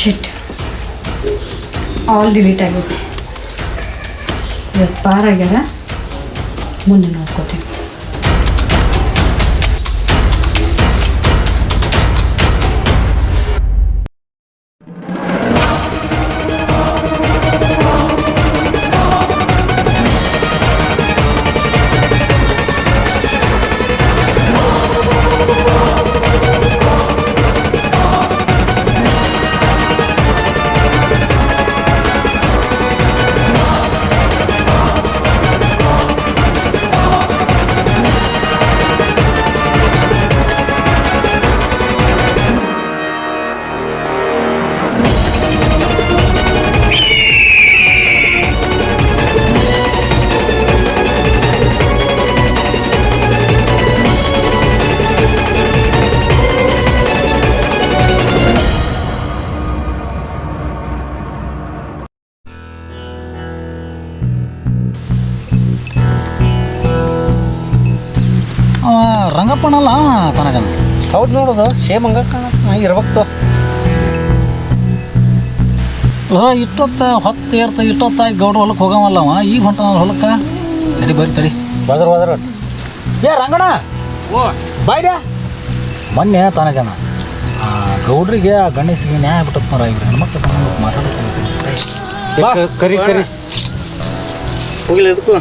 ಶಿಟ್, all delete ಆಗೈತಿ. ಇವತ್ತು ಪಾರಾಗ್ಯಾರ, ಮುಂದೆ ನೋಡ್ಕೋತೀನಿ. ರಂಗಪ್ಪನಲ್ಲ ತನ ಜನ ಹೌದು ನೋಡೋದು ಸೇಮ್ ಹಂಗ ಇರ್ಬೇಕು. ಇಷ್ಟೊತ್ತು ಹೊತ್ತು ಇಷ್ಟೊತ್ತಾಗಿ ಗೌಡ್ರ ಹೊಲಕ್ಕೆ ಹೋಗವಲ್ಲವ, ಈಗ ಹೊಂಟ ಹೊಲಕ್ಕೆ. ತಡಿ ಬರ್ರಿ ತಡಿ ಬದ್ರ ಏ ರಂಗಣ ಓ ಬಾಯ್ದೆ. ಮೊನ್ನೆ ತನ ಜನ ಗೌಡ್ರಿಗೆ ಆ ಗಣೇಶಿಗೆ ನ್ಯಾಯ ಬಿಟ್ಟತ್ ಮರ ಇವ್ರು ಹೆಣ್ಮಕ್ಳು ಸಂಬಂಧ ಮಾತಾಡ್ತಾರೆ. ಕರಿ ಹೋಗಿಲ್ಲ ಇದಕ್ಕೂ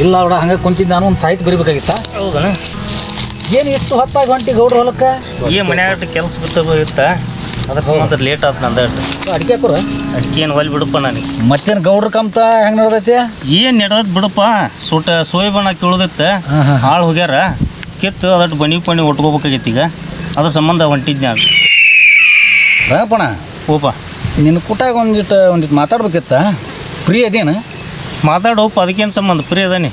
ಇಲ್ಲ ಅವಡ ಹಂಗೆ ಕುಂತಿದ್ದ. ನಾನು ಒಂದು ಸಾಹಿತ್ಯ ಬರಿಬೇಕಾಗಿತ್ತ. ಹೌದಾ? ಏನು ಎಷ್ಟು ಹೊತ್ತಾಗಿ ಹೊಂಟಿ ಗೌಡ್ರ ಹೊಲಕ್ಕೆ? ಈ ಮನ್ಯಾಗ ಕೆಲಸ ಇತ್ತ, ಅದ್ರ ಸಂಬಂಧ ಲೇಟ್ ಆಯ್ತು ನಂದ. ಅಡಿಕೆ ಹಾಕೋರ ಅಡಿಕೆ ಏನು ಒಲಿ ಬಿಡಪ್ಪ ನನಗೆ. ಮತ್ತೇನು ಗೌಡ್ರ ಕಮ್ತ ಹೆಂಗೆ ನಡೆದೈತಿ? ಏನು ನಡೆದೈತೆ ಬಿಡಪ್ಪ. ಸೋಯಬಣ್ಣ ಕೇಳೋದೈತೆ, ಹಾಳು ಹೋಗ್ಯಾರ, ಕಿತ್ತು ಅದಟ್ಟು ಬಣಿ ಒಟ್ಕೋಬೇಕಾಗೈತಿ. ಈಗ ಅದ್ರ ಸಂಬಂಧ ಹೊಂಟಿದ್ದೆ ನಾನು. ರಂಗಪ್ಪಣ ಓಪ, ನಿನ್ನ ಕೂಟಾಗ ಒಂದಿಟ್ಟು ಮಾತಾಡ್ಬೇಕಿತ್ತ. ಫ್ರೀ ಅದೇನು? ಮಾತಾಡೋಪ, ಅದಕ್ಕೇನು ಸಂಬಂಧ? ಫ್ರೀ ಅದಾನೆ.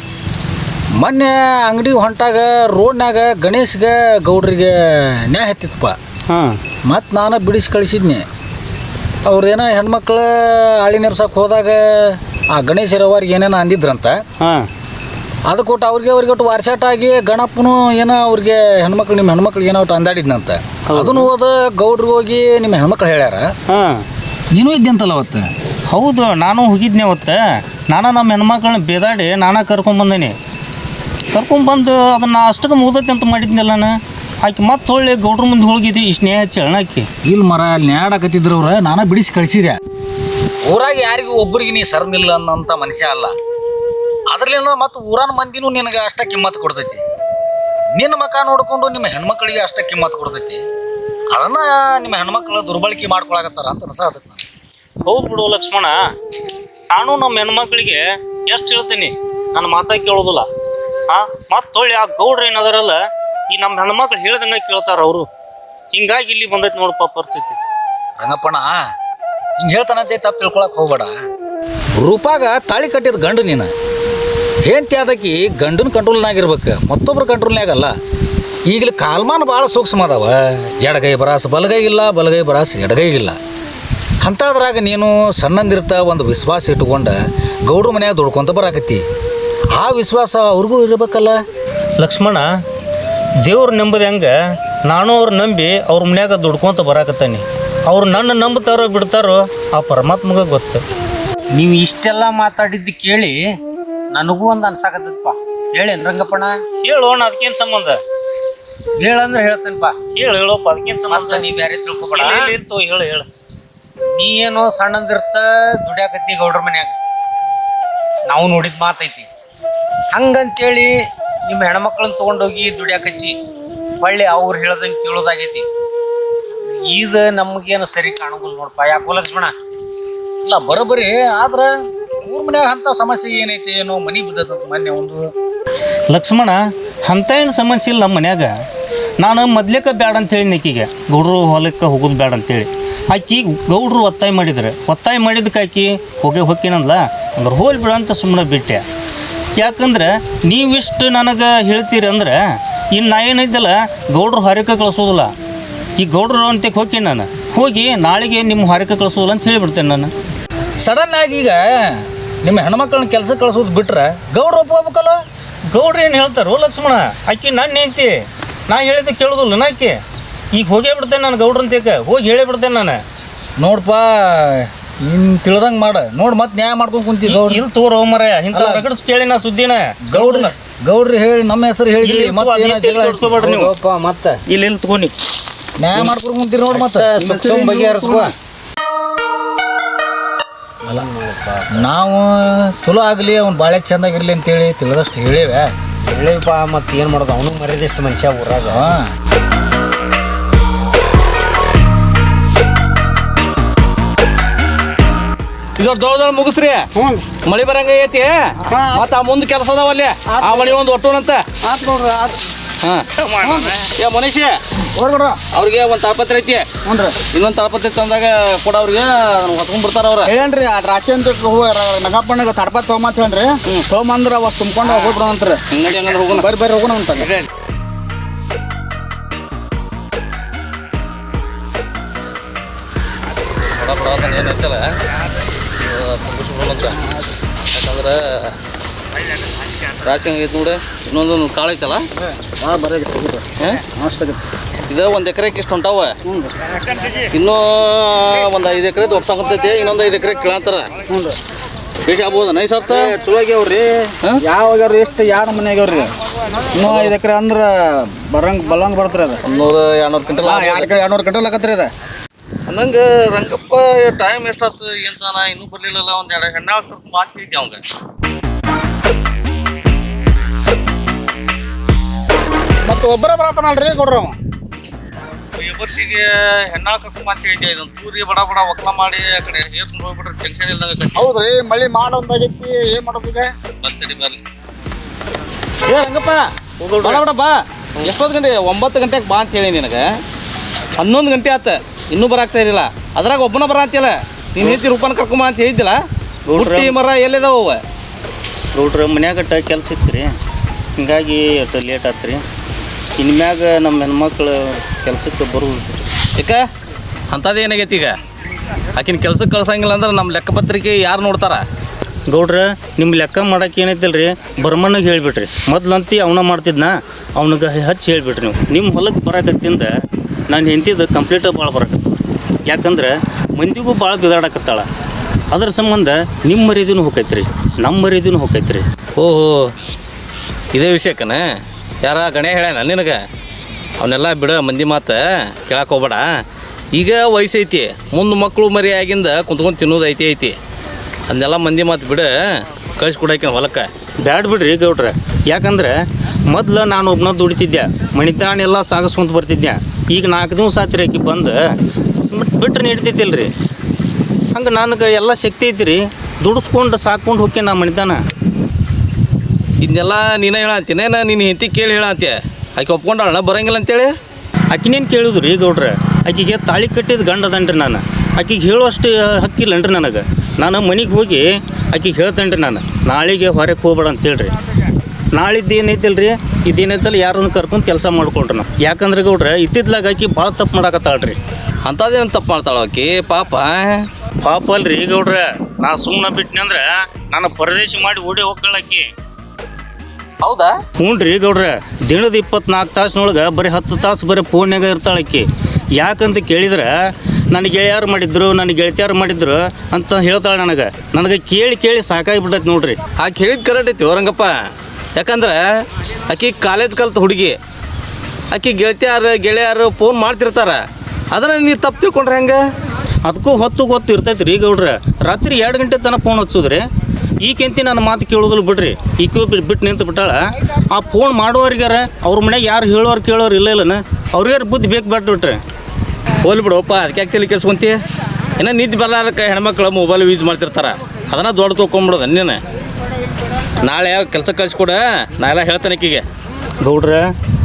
ಮೊನ್ನೆ ಅಂಗಡಿ ಹೊಂಟಾಗ ರೋಡ್ನಾಗ ಗಣೇಶ್ಗೆ ಗೌಡ್ರಿಗೆ ನ್ಯಾಯ ಹತ್ತಿತ್ತಪ್ಪ. ಮತ್ತು ನಾನು ಬಿಡಿಸಿ ಕಳಿಸಿದ್ನಿ. ಅವ್ರೇನೋ ಹೆಣ್ಮಕ್ಳು ಹಳಿ ನೆಪ್ಸಕ್ಕೆ ಹೋದಾಗ ಆ ಗಣೇಶರವ್ರಿಗೆ ಏನೇನೋ ಅಂದಿದ್ರಂತ. ಅದು ಕೊಟ್ಟು ಅವ್ರಿಗೆ ಒಟ್ಟು ವಾರ್ಸಾಟಾಗಿ ಗಣಪನು ಏನೋ ಅವ್ರಿಗೆ ನಿಮ್ಮ ಹೆಣ್ಮಕ್ಳಿಗೆ ಏನೋ ಒಟ್ಟು ಅಂದಾಡಿದ್ನಂತ. ಅದನ್ನು ಹೋದ ಗೌಡ್ರಿಗೆ ಹೋಗಿ ನಿಮ್ಮ ಹೆಣ್ಮಕ್ಳು ಹೇಳ್ಯಾರ. ನೀನು ಇದ್ದಂತಲ್ಲ ಅವತ್ತು? ಹೌದು, ನಾನು ಹೋಗಿದ್ನೆ ಅವತ್ತು. ನಮ್ಮ ಹೆಣ್ಮಕ್ಳನ್ನ ಬೇದಾಡಿ ಕರ್ಕೊಂಬಂದೇನಿ. ಕರ್ಕೊಂಬಂದು ಅದನ್ನು ಅಷ್ಟಕ್ಕೆ ಮುಗ್ದೈತಿ ಅಂತ ಮಾಡಿದ್ನಲ್ಲ ನಾನು. ಆಕೆ ಮತ್ತೆ ಹೊಳ್ಳಿ ಗೌಡ್ರ ಮುಂದೆ ಹೋಗಿದ್ದಿ ಇಷ್ಟು ನ್ಯಾಯ ಹಚ್ಚಿ ಅಣ್ಣಾಕಿ. ಇಲ್ಲಿ ಮರ ಅಲ್ಲಿ ನ್ಯಾಡಾಕತ್ತಿದ್ರು ಅವ್ರು, ನಾನು ಬಿಡಿಸಿ ಕಳಿಸಿದೆ. ಊರಾಗ ಯಾರಿಗೂ ಒಬ್ಬರಿಗೆ ನೀ ಸರ್ನಿಲ್ಲ ಅನ್ನೋಂಥ ಮನುಷ್ಯ ಅಲ್ಲ. ಅದ್ರಲ್ಲಿಂದ ಮತ್ತು ಊರನ ಮಂದಿನೂ ನಿನಗೆ ಅಷ್ಟ ಕಿಮ್ಮತ್ತು ಕೊಡ್ತೈತಿ. ನಿನ್ನ ಮಕ ನೋಡಿಕೊಂಡು ನಿಮ್ಮ ಹೆಣ್ಮಕ್ಳಿಗೆ ಅಷ್ಟ ಕಿಮ್ಮತ್ತು ಕೊಡ್ತೈತಿ. ಅದನ್ನು ನಿಮ್ಮ ಹೆಣ್ಮಕ್ಳು ದುರ್ಬಳಕೆ ಮಾಡ್ಕೊಳಕತ್ತಾರ ಅಂತ ಅನ್ಸತ್ತೆ ನನಗೆ. ಹೌದು ಬಿಡು ಲಕ್ಷ್ಮಣ, ನಾನು ನಮ್ಮ ಹೆಣ್ಮಕ್ಳಿಗೆ ಎಷ್ಟು ಹೇಳ್ತೀನಿ, ನನ್ನ ಮಾತಾಗಿ ಕೇಳೋದಿಲ್ಲ. ಮತ್ತು ಹೊಳ್ಳಿ ಆ ಗೌಡ್ರು ಏನದಾರಲ್ಲ, ಈ ನಮ್ಮ ಹೆಣ್ಮಕ್ಳು ಹೇಳ್ದಂಗೆ ಕೇಳ್ತಾರ ಅವರು. ಹಿಂಗಾಗಿ ಇಲ್ಲಿ ಬಂದೈತಿ ನೋಡಪ್ಪ ಪರಿಸ್ಥಿತಿ. ರಂಗಪ್ಪಣ್ಣ ಹಿಂಗೆ ಹೇಳ್ತಾನಂತೆ ತಪ್ಪು ತಿಳ್ಕೊಳಕ್ಕೆ ಹೋಗ್ಬೇಡ. ರೂಪಾಗ ತಾಳಿ ಕಟ್ಟಿದ ಗಂಡು ನೀನು ಹೆಂಡತಿ ಆದಕಿ ಗಂಡನ ಕಂಟ್ರೋಲ್ನಾಗಿರ್ಬೇಕು, ಮತ್ತೊಬ್ರ ಕಂಟ್ರೋಲ್ನಾಗಲ್ಲ. ಈಗಲೇ ಕಾಲ್ಮಾನ ಭಾಳ ಸೂಕ್ಷ್ಮ ಅದಾವ. ಎಡಗೈ ಬರಾಸ ಬಲಗೈ ಇಲ್ಲ, ಬಲಗೈ ಬರಾಸ ಎಡಗೈ ಇಲ್ಲ. ಅಂಥದ್ರಾಗ ನೀನು ಸಣ್ಣಂದಿರ್ತ ಒಂದು ವಿಶ್ವಾಸ ಇಟ್ಕೊಂಡು ಗೌಡ್ರ ಮನ್ಯಾಗ ದುಡ್ಕೊಂತ ಬರಾಕತ್ತಿ. ಆ ವಿಶ್ವಾಸ ಅವ್ರಿಗೂ ಇರಬೇಕಲ್ಲ. ಲಕ್ಷ್ಮಣ, ದೇವ್ರು ನಂಬದು ಹೆಂಗೆ, ನಾನು ಅವ್ರು ನಂಬಿ ಅವ್ರ ಮನ್ಯಾಗ ದುಡ್ಕೊಂತ ಬರಾಕತ್ತಾನೆ. ಅವ್ರು ನನ್ನ ನಂಬ್ತಾರೋ ಬಿಡ್ತಾರೋ ಆ ಪರಮಾತ್ಮಗೆ ಗೊತ್ತು. ನೀವು ಇಷ್ಟೆಲ್ಲ ಮಾತಾಡಿದ್ದು ಕೇಳಿ ನನಗೂ ಒಂದು ಅನ್ಸಾಕತ್ತದಪ್ಪ. ಹೇಳೇನು ರಂಗಪ್ಪಣ್ಣ? ಹೇಳೋಣ, ಅದಕ್ಕೇನು ಸಂಬಂಧ? ಹೇಳಂದ್ರೆ ಹೇಳ್ತೇನಪ್ಪ. ಹೇಳಪ್ಪ, ಅದಕ್ಕೇನು ಸಂಬಂಧ? ನೀ ಬೇರೆ ತಿಳ್ಕೊಬೇಡ. ಇತ್ತು, ಹೇಳು. ನೀ ಏನೋ ಸಣ್ಣಂದಿರ್ತ ದುಡ್ಯಾಕತ್ತಿ ಗೌಡ್ರ ಮನ್ಯಾಗ, ನಾವು ನೋಡಿದ ಮಾತೈತಿ. ಹಂಗಂತೇಳಿ ನಿಮ್ಮ ಹೆಣ್ಮಕ್ಳನ್ನ ತೊಗೊಂಡೋಗಿ ದುಡ್ಯಾಕಚ್ಚಿ ಹೊಳ್ಳಿ ಅವ್ರು ಹೇಳ್ದಂಗೆ ಕೇಳೋದಾಗೈತಿ. ಇದು ನಮಗೇನು ಸರಿ ಕಾಣೋದಿಲ್ಲ ನೋಡಪ್ಪ. ಯಾಕೋ ಲಕ್ಷ್ಮಣ? ಇಲ್ಲ ಬರೋಬ್ಬರಿ, ಆದ್ರೆ ಊರ ಮನ್ಯಾಗ ಅಂಥ ಸಮಸ್ಯೆ ಏನೈತಿ ಏನೋ ಮನೆ ಬಿದ್ದದ ಮೊನ್ನೆ ಒಂದು. ಲಕ್ಷ್ಮಣ, ಅಂಥ ಏನು ಸಮಸ್ಯೆ ಇಲ್ಲ ನಮ್ಮ ಮನ್ಯಾಗ. ನಾನು ಮೊದ್ಲೇಕ ಬ್ಯಾಡ ಅಂತ ಹೇಳಿ ಆಕಿಗೆ ಗೌಡ್ರು ಹೊಲಕ್ಕೆ ಹೋಗೋದು ಬ್ಯಾಡ ಅಂತೇಳಿ. ಆಕಿ ಗೌಡ್ರು ಒತ್ತಾಯ ಮಾಡಿದ್ದಕ್ಕೆ ಆಕಿ ಹೋಗಿನಂದ್ಲ. ಅಂದ್ರೆ ಹೋಲ್ ಬಿಡ ಅಂತ ಸುಮ್ಮನೆ ಬಿಟ್ಟೆ. ಯಾಕಂದ್ರೆ ನೀವಿಷ್ಟು ನನಗೆ ಹೇಳ್ತೀರಿ ಅಂದ್ರೆ ಇನ್ನು ನಾ ಏನೈತಲ್ಲ ಗೌಡ್ರು ಹಾರಿಕೆ ಕಳಿಸೋದಿಲ್ಲ. ಈ ಗೌಡ್ರು ಅಂತಕ್ಕೆ ಹೋಗಿ ನಾನು ಹೋಗಿ ನಾಳೆಗೆ ನಿಮ್ಮ ಹಾರಿಕೆ ಕಳಿಸೋದಿಲ್ಲ ಅಂತ ಹೇಳಿಬಿಡ್ತೇನೆ ನಾನು. ಸಡನ್ ಆಗಿ ಈಗ ನಿಮ್ಮ ಹೆಣ್ಮಕ್ಳನ್ನ ಕೆಲಸ ಕಳಿಸೋದು ಬಿಟ್ರೆ ಗೌಡ್ರು ಒಪ್ಕೋಬೇಕಲ್ಲ. ಗೌಡ್ರು ಏನು ಹೇಳ್ತಾರೋ ಲಕ್ಷ್ಮಣ? ಆಕಿ ನಾನು ಹೇಳ್ತಿ, ನಾ ಹೇಳಿದ್ದೆ ಕೇಳೋದಿಲ್ಲ ಆಕೆ. ಈಗ ಹೋಗೇ ಬಿಡ್ತೇನೆ ನಾನು ಗೌಡ್ರಂತೇಕ ಹೋಗಿ ಹೇಳೇ ಬಿಡ್ತೇನೆ ನಾನು. ನೋಡಪ್ಪ, ನೀನು ತಿಳ್ದಂಗೆ ಮಾಡ ನೋಡಿ, ಮತ್ತೆ ನ್ಯಾಯ ಮಾಡ್ಕೊಂಡು ಕುಂತಿ. ಗೌಡ್ರು ಇಲ್ಲಿ ತೋರೋ ಮರ ಇಂಥ ರಗಡ್ಸ್ ಕೇಳಿ ನಾ ಸುದ್ದಿನ ಗೌಡ್ರು ಹೇಳಿ ನಮ್ಮ ಹೆಸರು ಹೇಳಿ ಮತ್ತೆ ನೀವು ಮತ್ತೆ ಇಲ್ಲಿ ತಗೋನಿ ನ್ಯಾಯ ಮಾಡ್ಕೊಂಡು ಕುಂತೀರಿ ನೋಡಿ. ಮತ್ತೆ ಬಗೆಹರಿಸ್ಕೋ. ಅಲ್ಲ, ನಾವು ಚಲೋ ಆಗಲಿ ಅವ್ನು ಭಾಳ ಚೆಂದಾಗಿರ್ಲಿ ಅಂತೇಳಿ ತಿಳಿದಷ್ಟು ಹೇಳಿವೆ. ಹೇಳಿಪ್ಪ, ಮತ್ತೆ ಏನು ಮಾಡೋದು? ಅವನು ಮರ್ಯಾದೆಷ್ಟು ಮನುಷ್ಯ ಊರಾಗ. ಇದು ದೊಡ್ಡ ಮುಗಿಸ್ರಿ. ಮಳಿ ಬರಂಗ ಐತಿ. ಮತ್ತ ಆ ಮುಂದೆ ಕೆಲಸ ಅದಾವ ಅಲ್ಲಿ, ಆ ಮಳಿ ಒಂದು ಒಟ್ಟೋಣಂತ. ಮನುಷ್ಯ ಅವ್ರಿಗೆ ಒಂದು ತಾಳ್ಪತ್ರೆ ಐತಿ. ಇನ್ನೊಂದು ತಾಳ್ಪತ್ರೆ ತಂದಾಗ ಕೂಡ ಅವ್ರಿಗೆ ಹೊತ್ಕೊಂಡ್ ಬರ್ತಾರ. ಅವ್ರ ಏನ್ರಿ ರಾಶಿ ಅಂತ ನಗಪ್ಪಣ್ಣಗ ತಡ್ಪತ್ ತೊಗೊಂಬಂತ ಹೇಳ್ರಿ. ತೊಗೊಂಬಂದ್ರ ಅವಾಗ ತುಂಬ್ಕೊಂಡು ಹೋಗ್ಬಿಡೋಂತ್ರಿ. ಅಂಗಡಿ ಹಂಗಂದ್ರೆ ಹೋಗೋಣ. ಬರ್ರಿ ಹೋಗೋಣ ಅಂತ. ಏನೈತಲ್ಲ ಮುಗಿಸ್ಬಿಡೋಣಂತ. ಯಾಕಂದ್ರೆ ರಾಶಿ ಹಂಗೈತಿ ನೋಡಿ. ಇನ್ನೊಂದೊಂದು ಕಾಳು ಐತಲ್ಲ, ಇದು 1 ಎಕರೆಗೆ ಇಷ್ಟು ಹೊಂಟಾವ. ಇನ್ನೂ ಒಂದು 5 ಎಕರೆ ಒಪ್ಸಾಕತ್ತೈತಿ. ಇನ್ನೊಂದು 5 ಎಕರೆ ಕೇಳತ್ತಾರ. ಬೇಷ್ ಆಗ್ಬೋದು. ನೈಸ್ ಅರ್ಥ ಚಲೋ ಆಗ್ಯಾವ್ರಿ. ಯಾವಾಗ್ಯಾವ್ರಿ? ಎಷ್ಟು ಯಾರ ಮನೆ ಆಗ್ಯಾವ್ರಿ? ಇನ್ನೂ 5 ಎಕರೆ ಅಂದ್ರೆ ಬಲ್ಲಂಗ್ ಬರ್ತಾರೆ. ಅದು 100-200 ಕ್ವಿಂಟಲ್. 200 ಕ್ವಿಂಟಲ್ ಆಗತ್ರಿ ಅದ. ಅಂದಂಗೆ ರಂಗಪ್ಪ ಟೈಮ್ ಎಷ್ಟಾಯ್ತು ಎಂತಾನ ಇನ್ನೂ ಬರ್ಲಿಲ್ಲಲ್ಲ. ಒಂದೆರಡು ಹೆಣ್ಣಾಳು ಸ್ವಲ್ಪ ಮಾತು ಹೇಳಿದ್ದೆ ಅವಂಗ. ಮತ್ತೆ ಒಬ್ಬರ ಬರತಾನಲ್ರಿ ಕೊಡ್ರಿ ಅವ. ವರ್ಷಿಗೆ ಹೆಣ್ಣಾಳು ಕರ್ಕೊಂಡ್ ಮಾತು ಹೇಳಿದ್ದೆ. ಇದೊಂದು ತೂರಿ ಬಡ ಒಕ್ಕಲ ಮಾಡಿ ಆ ಕಡೆ ಹೇರ್ಕೊಂಡು ಹೋಗ್ಬಿಟ್ರೆ ಜಂಕ್ಷನ್ ಇಲ್ದಂಗೆ. ಹೌದ್ರಿ, ಮಳಿ ಮಾಡೋದಾಗೈತಿ. ಏನ್ ಮಾಡೋದು ಈಗ? ಬರ್ತಡಿ ಬರ್ಲಿ. ರಂಗಪ್ಪ ಬಡ ಬಾ. ಎಷ್ಟೊತ್ತು ಗಂಟೆ? 9 ಗಂಟೆಗೆ ಬಾ ಅಂತ ಹೇಳಿ ನಿನಗೆ. 11 ಗಂಟೆ ಆತ, ಇನ್ನೂ ಬರಾಕ್ತಾ ಇರಲಿಲ್ಲ. ಅದ್ರಾಗ ಒಬ್ಬನ ಬರ ಅಂತಿಲ್ಲ. ನೀನು ಹೇಳ್ತಿ ರೂಪಾನ ಕರ್ಕೊಂಬ ಅಂತ ಹೇಳಿದ್ದಿಲ್ಲ. ಹುಟ್ಟಿ ಮರ ಎಲ್ಲಿದಾವ ಅವ? ಗೌಡ್ರ ಮನ್ಯಾಗಟ್ಟ ಕೆಲಸ ಇತ್ತು ರೀ, ಹಿಂಗಾಗಿ ಅಷ್ಟು ಲೇಟ್ ಆಯ್ತು ರೀ. ಇನ್ಮ್ಯಾಗ ನಮ್ಮ ಹೆಣ್ಮಕ್ಳು ಕೆಲ್ಸಕ್ಕೆ ಬರುವುದು. ಯಾಕೆ ಅಂಥದ್ದು ಏನಾಗೈತಿ ಈಗ? ಆಕಿನ ಕೆಲ್ಸಕ್ಕೆ ಕಳ್ಸಂಗಿಲ್ಲ ಅಂದ್ರೆ ನಮ್ಮ ಲೆಕ್ಕಪತ್ರಿಕೆ ಯಾರು ನೋಡ್ತಾರ? ಗೌಡ್ರ ನಿಮ್ಮ ಲೆಕ್ಕ ಮಾಡಕ್ಕೆ ಏನೈತಿಲ್ಲ ರೀ, ಬರ್ಮನಿಗೆ ಹೇಳಿಬಿಟ್ರಿ. ಮೊದ್ಲಂತಿ ಅವನ ಮಾಡ್ತಿದ್ನ, ಅವನಿಗೆ ಹಚ್ಚಿ ಹೇಳಿಬಿಟ್ರಿ ನೀವು. ನಿಮ್ಮ ಹೊಲಕ್ಕೆ ಬರಕತ್ತಿಂದ ನಾನು ಹೆಂಡ್ತಿದ್ದು ಕಂಪ್ಲೀಟಾಗಿ ಭಾಳ ಬರಕತ್ತ. ಯಾಕಂದ್ರೆ ಮಂದಿಗೂ ಭಾಳ ಬಿದಾಡಕತ್ತಾಳ. ಅದ್ರ ಸಂಬಂಧ ನಿಮ್ಮ ಮರ್ಯಾದಿನೂ ಹೋಗೈತ್ರಿ, ನಮ್ಮ ಮರ್ಯಾದಿನೂ ಹೋಗೈತ್ರಿ. ಓಹೋ, ಇದೇ ವಿಷಯಕ್ಕನ ಯಾರ ಗಣೆ ಹೇಳ್ಯಾನ ನಿನಗೆ? ಅವನ್ನೆಲ್ಲ ಬಿಡ, ಮಂದಿ ಮಾತು ಕೇಳಕ್ಕೆ ಹೋಗ್ಬೇಡ. ಈಗ ವಯಸ್ಸೈತಿ, ಮುಂದೆ ಮಕ್ಕಳು ಮರಿ ಆಗಿಂದ ಕುಂತ್ಕೊಂಡು ತಿನ್ನೋದು ಐತಿ. ಅದನ್ನೆಲ್ಲ ಮಂದಿ ಮಾತು ಬಿಡು, ಕಳಿಸ್ಕೊಡಾಕಿನ ಹೊಲಕ್ಕೆ. ಬ್ಯಾಡ ಬಿಡ್ರಿ ಗೌಡ್ರ. ಯಾಕಂದ್ರೆ ಮೊದ್ಲು ನಾನು ಒಬ್ಬನ ದುಡಿತಿದ್ದೆ, ಮಣಿತಾನೆಲ್ಲ ಸಾಗಿಸ್ಕೊಂತ ಬರ್ತಿದ್ದೆ. ಈಗ 4 ದಿವಸ ಆತ್ರಿ ಆಕಿ ಬಂದು ಬಿಟ್ರೆ ನೀಡ್ತೈತಿಲ್ಲ ರೀ. ಹಂಗೆ ನನಗೆ ಎಲ್ಲ ಶಕ್ತಿ ಐತಿ ರೀ, ದುಡಿಸ್ಕೊಂಡು ಸಾಕೊಂಡು ಹೋಗಿ ನಾ ಮಣಿತಾನ. ಇದನ್ನೆಲ್ಲ ನೀನೇ ಹೇಳಂತೀನೇನ? ನೀನು ಹೆಂಡತಿ ಕೇಳಿ ಹೇಳಂತೀಯ? ಆಕೆ ಒಪ್ಕೊಂಡಾಳ ಬರಂಗಿಲ್ಲ ಅಂತೇಳಿ? ಆಕಿನೇನು ಕೇಳಿದ್ರು ರೀ ಗೌಡ್ರೆ, ಆಕಿಗೆ ತಾಳಿ ಕಟ್ಟಿದ ಗಂಡ ಅದನ್ರಿ ನಾನು. ಆಕಿಗೆ ಹೇಳುವಷ್ಟು ಹಕ್ಕಿಲ್ಲನ್ರಿ ನನಗೆ. ನಾನು ಮನೆಗೆ ಹೋಗಿ ಆಕಿಗೆ ಹೇಳ್ತೇನೆ ರೀ, ನಾನು ನಾಳೆಗೆ ಹೊರಗೆ ಹೋಗ್ಬೇಡ ಅಂತೇಳ್ರಿ. ನಾಳಿದ್ದು ಏನೈತಿಲ್ಲ ರೀ, ಇದೇನೈತಲ್ಲ ಯಾರನ್ನು ಕರ್ಕೊಂಡು ಕೆಲಸ ಮಾಡ್ಕೊಳ್ರಿ ನಾವು. ಯಾಕಂದ್ರೆ ಗೌಡ್ರೆ ಇತ್ತಿತ್ಲಾಗ ಆಕಿ ಭಾಳ ತಪ್ಪು ಮಾಡಾಕತ್ತಾಳ್ರಿ. ಅಂಥದ್ದೇನು ತಪ್ಪು ಮಾಡ್ತಾಳ ಆಕಿ ಪಾಪ? ಪಾಪ ಅಲ್ರಿ ಗೌಡ್ರೆ, ನಾ ಸುಮ್ಮನೆ ಬಿಟ್ನಿ ಅಂದ್ರೆ ನಾನು ಪರದೇಶಿ ಮಾಡಿ ಓಡಿ ಹೋಗ್ಕೊಳ್ಳಾಕಿ. ಹೌದಾ? ಹ್ಞೂ ರೀ ಗೌಡ್ರೆ, ದಿನದ 24 ತಾಸಿನೊಳಗೆ ಬರೀ 10 ತಾಸು ಬರೀ ಫೋನ್ಯಾಗ ಇರ್ತಾಳಕ್ಕಿ. ಯಾಕಂತ ಕೇಳಿದ್ರೆ ನನಗೆ ಗೆಳೆಯರು ಮಾಡಿದ್ರು, ನನಗೆ ಗೆಳತಿಯಾರು ಮಾಡಿದ್ರು ಅಂತ ಹೇಳ್ತಾಳೆ ನನಗೆ ಕೇಳಿ ಸಾಕಾಗಿಬಿಟ್ಟೈತೆ ನೋಡ್ರಿ. ಆಕೆ ಹೇಳಿದ ಕರೆಕ್ಟ್ ಐತಿ ರಂಗಪ್ಪ. ಯಾಕಂದ್ರೆ ಆಕಿ ಕಾಲೇಜ್ ಕಲ್ತ ಹುಡುಗಿ, ಆಕಿ ಗೆಳೆಯರು ಫೋನ್ ಮಾಡ್ತಿರ್ತಾರೆ. ಅದನ್ನು ನೀವು ತಪ್ಪು ತಿಳ್ಕೊಂಡ್ರೆ ಹೆಂಗೆ? ಅದಕ್ಕೂ ಹೊತ್ತು ಇರ್ತೈತೆ ರೀ ಗೌಡ್ರೆ. ರಾತ್ರಿ 2 ಗಂಟೆ ತನಕ ಫೋನ್ ಹಚ್ಚೋದ್ರಿ. ಈಕೆಂತಿ ನನ್ನ ಮಾತು ಕೇಳೋದಿಲ್ಲ ಬಿಡ್ರಿ. ಈಕೆ ಬಿಟ್ಟು ನಿಂತು ಬಿಟ್ಟಾಳ. ಆ ಫೋನ್ ಮಾಡೋರಿಗಾರ ಅವ್ರ ಮನೆಗೆ ಯಾರು ಹೇಳೋರು ಕೇಳೋರು ಇಲ್ಲನ, ಅವ್ರಿಗಾರ ಬುದ್ಧಿ ಬೇಕು ಬಿಟ್ರಿ. ಹೋಲಿ ಬಿಡೋಪ್ಪ, ಅದಕ್ಕೆ ಯಾಕೆ ತಲೆ ಕೆಡ್ಸ್ಕೊಂತಿ? ಇನ್ನು ನಿದ್ದೆ ಬರಲಾರಕ್ಕೆ ಹೆಣ್ಮಕ್ಳು ಮೊಬೈಲ್ ಯೂಸ್ ಮಾಡ್ತಿರ್ತಾರೆ. ಅದನ್ನು ದೊಡ್ಡ ತೊಗೊಂಬಿಡೋದು ನೀನು. ನಾಳೆ ಕೆಲಸ ಕಳಿಸ್ಕೊಡ, ನಾ ಎಲ್ಲ ಹೇಳ್ತೇನೆ ಆಕಿಗೆ. ಗೌಡ್ರೆ,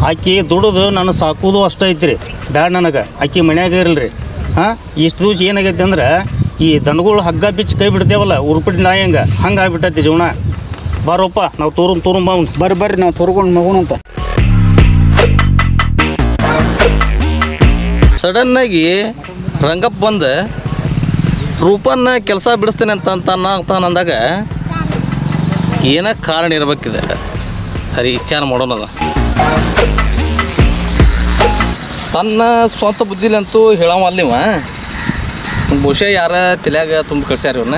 ಆಕಿ ದುಡಿದು ನಾನು ಸಾಕೋದು ಅಷ್ಟೇ ಐತ್ರಿ. ಬ್ಯಾಡ ನನಗೆ ಆಕಿ ಮನ್ಯಾಗ ಇರಲ್ರಿ. ಹಾಂ, ಇಷ್ಟು ದಿವಸ ಏನಾಗೈತೆ ಅಂದ್ರೆ ಈ ದನಗಳು ಹಗ್ಗ ಬಿಚ್ಚಿ ಕೈ ಬಿಡ್ತೇವಲ್ಲ, ಉರುಪಿಟ್ಟು ನಾಯಿ ಹಂಗೆ ಆಗ್ಬಿಟ್ಟೈತಿ ಜೀವನ. ಬಾರಪ್ಪ, ನಾವು ತೋರುಂಬ ಬರ್ರಿ ನಾವು ತೊರ್ಕೊಂಡು ಮಗುನಂತ. ಸಡನ್ನಾಗಿ ರಂಗಪ್ಪ ಬಂದು ರೂಪನ್ನ ಕೆಲಸ ಬಿಡಿಸ್ತೇನೆ ಅಂತ ಅಂದಾಗ ಏನ ಕಾರಣ ಇರ್ಬೇಕಿದೆ. ಸರಿ, ವಿಚಾರ ಮಾಡೋಣದ. ತನ್ನ ಸ್ವಂತ ಬುದ್ಧಿಲಂತೂ ಹೇಳವ ಅಲ್ಲಿವ. ಬಹುಶಃ ಯಾರ ತಲೆಯಾಗ ತುಂಬ ಕಳ್ಸ್ಯಾರ ಇವ್ರನ್ನ.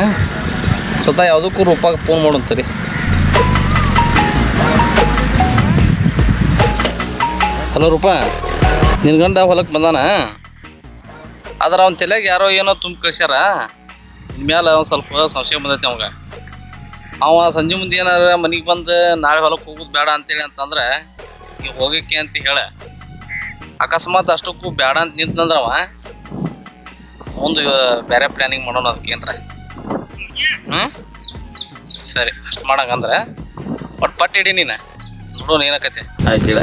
ಸದಾ ಯಾವುದಕ್ಕೂ ರೂಪಾಗ ಫೋನ್ ಮಾಡೋಂತೀರಿ. ಹಲೋ ರೂಪಾ, ನಿನ್ನ ಗಂಡ ಹೊಲಕ್ಕೆ ಬಂದಾನ. ಆದ್ರೆ ಅವ್ನ ತಲೆಯಾಗ ಯಾರೋ ಏನೋ ತುಂಬ ಕಳ್ಸ್ಯಾರ. ಇನ್ಮೇಲೆ ಒಂದು ಸ್ವಲ್ಪ ಸಂಶಯ ಬಂದೈತಿ ಅವಾಗ. ಅವ ಸಂಜೆ ಮುಂದೆ ಏನಾರ ಮನೆಗೆ ಬಂದು ನಾಳೆ ಹೊಲಕ್ಕೆ ಹೋಗೋದು ಬೇಡ ಅಂತೇಳಿ ಅಂತಂದ್ರೆ ನೀವು ಹೋಗೋಕ್ಕೆ ಅಂತ ಹೇಳ. ಅಕಸ್ಮಾತ್ ಅಷ್ಟಕ್ಕೂ ಬೇಡ ಅಂತ ನಿಂತಂದ್ರೆ ಅವ ಒಂದು ಬೇರೆ ಪ್ಲ್ಯಾನಿಂಗ್ ಮಾಡೋಣ ಅದಕ್ಕೇನ್ರ. ಸರಿ, ಅಷ್ಟು ಮಾಡಂಗಂದ್ರೆ ಒಟ್ಟು ಪಟ್ಟು ಇಡಿ ನೀನು, ನೋಡೋಣ ಏನಕೈತೆ. ಆಯ್ತು ಹೇಳ.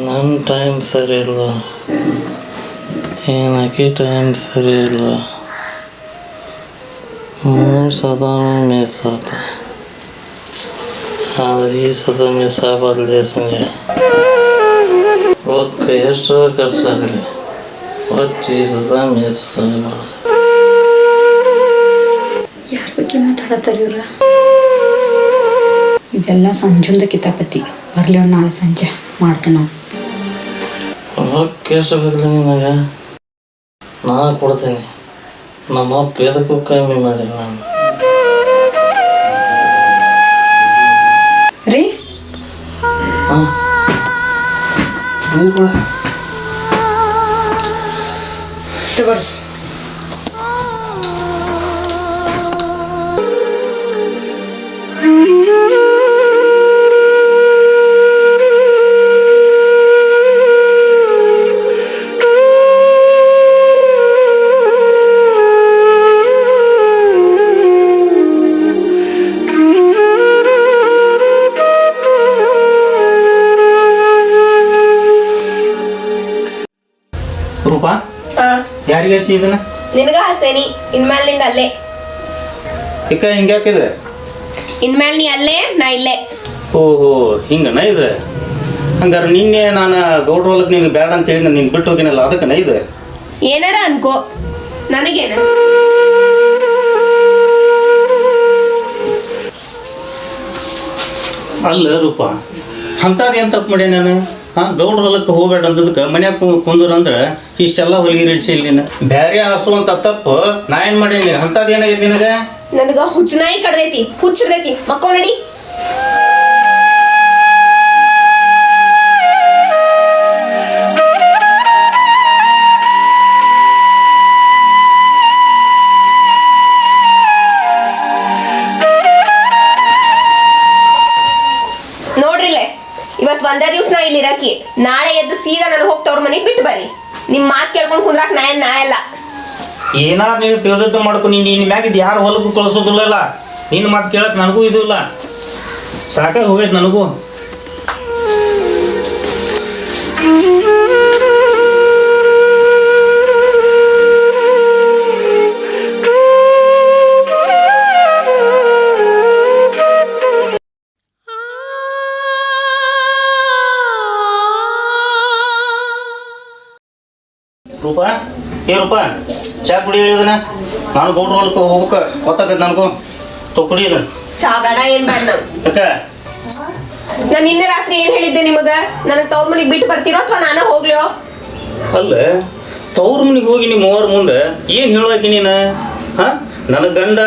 ನನ್ನ ಟೈಮ್ ಸರಿ ಇಲ್ಲ, ಏನಕ್ಕೆ ಟೈಮ್ ಸರಿ ಇಲ್ಲ. 3 ಸದ ಮಿಸ್ ಆತ. ಆದರೆ ಈ ಸದ ಮಿಸ್ ಆಗಬಾರ್ದು ಸಂಜೆ. ಒಟ್ಟು ಎಷ್ಟು ಖರ್ಚಾಗಲಿ, ಒಟ್ಟು ಈ ಸದ ಮಿಸ್ ಆಗಬಾರ್ದು. ಯಾರ ಬಗ್ಗೆ ಮಾತಾಡತ್ತಾರ ಇವ್ರ? ಇದೆಲ್ಲ ಸಂಜುಂದ ಕಿತಾಪತಿ. ಬರಲಿ ನಾಳೆ ಸಂಜೆ ಮಾಡ್ತೇನೆ ನಾವು. ರೊಕ್ಕ ಎಷ್ಟು ಬೇಕಲ್ಲ ನಿನಗೆ? ನಾ ಕೊಡ್ತೇನೆ. ನಮ್ಮ ಅಪ್ಪ ಎದಕ್ಕೂ ಕಮ್ಮಿ ಮಾಡಿಲ್ಲ ನಾನು. ರೀ ತಗೋರಿ. ರೂಪಾ, ಯಾರಿಗೆ ಹಚ್ಚಿ ಇದನ್ನ? ನಿನಗ ಹಸೇನಿ. ಇನ್ಮೇಲೆ ನಿಂದ ಅಲ್ಲೇ. ಇಕ್ಕ ಹಿಂಗೆ ಹಾಕಿದ್ರೆ ಇನ್ಮೇಲೆ ನೀ ಅಲ್ಲೇ, ನಾ ಇಲ್ಲೇ. ಓಹೋ, ಹಿಂಗನ ಇದು? ಹಂಗಾರೆ ನಿನ್ನೆ ನಾನು ಗೌಡ್ರ ಹೊಲಕ್ಕೆ ನಿನಗೆ ಬೇಡ ಅಂತ ಹೇಳಿ ನೀನು ಬಿಟ್ಟು ಹೋಗಿನಲ್ಲ, ಅದಕ್ಕನ ಇದು? ಏನಾರ ಅನ್ಕೋ, ನನಗೇನ. ಅಲ್ಲ ರೂಪ, ಅಂಥದ್ದು ಏನು ತಪ್ಪು ಮಾಡಿ ನಾನು? ಗೌಡ್ರ ಹೊಲಕ್ಕೆ ಹೋಗ್ಬೇಡ ಅಂದದಕ್ಕೆ ಮನ್ಯಾಗ ಕುಂದ್ರ ಅಂದ್ರೆ ಇಷ್ಟೆಲ್ಲ ಹೊಲಿಗೆ ಇಡಿಸಿ ಇಲ್ಲಿ ಬ್ಯಾರೆ ಹಸುವಂತ ತಪ್ಪು ನಾ ಏನು ಮಾಡೀನಿ ಅಂಥದ್ದು ಏನಾಗೈತಿ ನಿನಗೆ ನನಗ ಹುಚ್ಚನಾಯಿ ಕಡ್ದೈತಿ ಹುಚ್ಚಿಡ್ದೈತಿ ಮಕ್ಕೋ ನಡಿ. ನೋಡ್ರಿಲೆ ಇವತ್ತು ಒಂದೇ ದಿವ್ಸ ನಾ ಇಲ್ಲಿ ಇರಾಕಿ, ನಾಳೆ ಎದ್ದು ಸೀದಾ ನನಗೆ ಹೋಗಿ ತವ್ರ ಮನೆಗೆ ಬಿಟ್ಟು ಬರ್ರಿ. ನಿಮ್ಮ ಮಾತು ಕೇಳ್ಕೊಂಡು ಕುಂದ್ರಾಕ ನಾ ಎಲ್ಲ. ಏನಾರು ನೀನು ತಿಳಿದದ್ದು ಮಾಡ್ಕೊ. ನಿನ್ನ ಮ್ಯಾಗಿದ್ದು ಯಾರು ಹೊಲಕ್ಕೂ ಕಳಿಸೋದಿಲ್ಲಲ್ಲ. ನಿನ್ನ ಮಾತು ಕೇಳಕ್ಕೆ ನನಗೂ ಇದು ಇಲ್ಲ, ಸಾಕಾಗಿ ಹೋಗೈತೆ ನನಗೂ. ರೂಪಾ ರೂಪಾ ಚಾ ಕುಡಿ ಹೇಳಿದನ. ನಾನು ಗೌಡ್ರ ಹೊಲಕ್ಕೆ ಹೋಗ್ಬೇಕು ಗೊತ್ತಾಗತ್ತೆ ನನಗೂ. ಕುಡಿ ಇದನ್ನ. ಚಾ ಬೇಡ ಏನ್ ಬೇಡ ನಾವು. ಯಾಕೆ ನಾನು ನಿನ್ನೆ ರಾತ್ರಿ ಏನ್ ಹೇಳಿದ್ದೆ ನಿಮಗ? ನನಗೆ ತವ್ರ ಮನೆಗೆ ಬಿಟ್ಟು ಬರ್ತೀರೋ ಅಥವಾ ನಾನ ಹೋಗ್ಲಿಯೋ? ಅಲ್ಲ ತವ್ರ ಮನೆಗೆ ಹೋಗಿ ನಿಮ್ಮ ಅವ್ರ ಮುಂದೆ ಏನು ಹೇಳುವಾಕಿ ನೀನು? ನನ್ನ ಗಂಡ